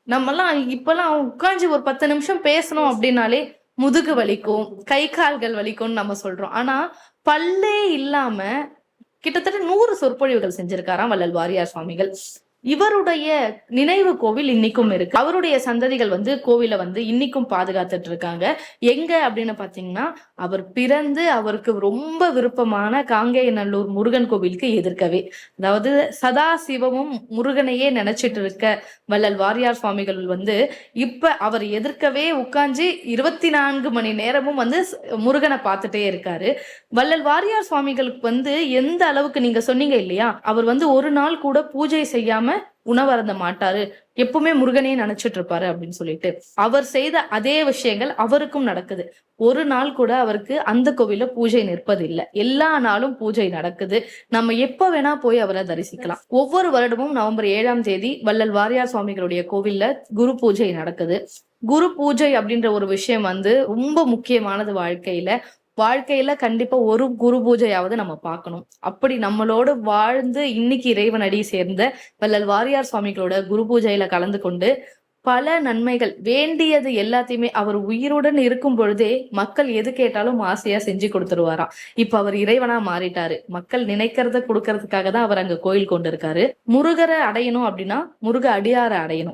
நம்மலாம் இப்பெல்லாம் உட்காந்து ஒரு 10 நிமிஷம் பேசணும் அப்படின்னாலே முதுகு வலிக்கும், கை கால்கள் வலிக்கும்னு நம்ம சொல்றோம். ஆனா பல்லே இல்லாம கிட்டத்தட்ட 100 சொற்பொழிவுகள் செஞ்சிருக்காராம் வள்ளல் வாரியார் சுவாமிகள். இவருடைய நினைவு கோவில் இன்னைக்கும் இருக்கு. அவருடைய சந்ததிகள் கோவில இன்னைக்கும் பாதுகாத்துட்டு இருக்காங்க. எங்க அப்படின்னு பாத்தீங்கன்னா, அவர் பிறந்து அவருக்கு ரொம்ப விருப்பமான காங்கேயநல்லூர் முருகன் கோவிலுக்கு எதிர்க்கவே, அதாவது சதா சிவமும் முருகனையே நினைச்சிட்டு இருக்க வள்ளல் வாரியார் சுவாமிகள் இப்ப அவர் எதிர்க்கவே உட்கார்ந்து 24 மணி நேரமும் முருகனை பார்த்துட்டே இருக்காரு. வள்ளல் வாரியார் சுவாமிகளுக்கு எந்த அளவுக்கு நீங்க சொன்னீங்க இல்லையா, அவர் ஒரு நாள் கூட பூஜை செய்யாம உணவருந்த மாட்டாரு, எப்பவுமே முருகனே நினைச்சிட்டு இருப்பாரு அப்படின்னு சொல்லிட்டு அவர் செய்த அதே விஷயங்கள் அவருக்கும் நடக்குது. ஒரு நாள் கூட அவருக்கு அந்த கோவில்ல பூஜை நிற்பது இல்லை. எல்லா நாளும் பூஜை நடக்குது. நம்ம எப்ப வேணா போய் அவரை தரிசிக்கலாம். ஒவ்வொரு வருடமும் நவம்பர் 7ஆம் தேதி வள்ளல் வாரியார் சுவாமிகளுடைய கோவில்ல குரு பூஜை நடக்குது. குரு பூஜை அப்படின்ற ஒரு விஷயம் ரொம்ப முக்கியமானது வாழ்க்கையில கண்டிப்பா ஒரு குரு பூஜையாவது நம்ம பார்க்கணும். அப்படி நம்மளோட வாழ்ந்து இன்னைக்கு இறைவன் அடி சேர்ந்த வள்ளல் வாரியார் சுவாமிகளோட குரு பூஜையில கலந்து கொண்டு பல நன்மைகள் வேண்டியது எல்லாத்தையுமே அவர் உயிருடன் இருக்கும் பொழுதே மக்கள் எது கேட்டாலும் ஆசையா செஞ்சு கொடுத்துருவாராம். இப்ப அவர் இறைவனா மாறிட்டாரு. மக்கள் நினைக்கிறத கொடுக்கறதுக்காக தான் அவர் அங்க கோயில் கொண்டு இருக்காரு. முருகரை அடையணும் அப்படின்னா முருக அடியாரை அடையணும்.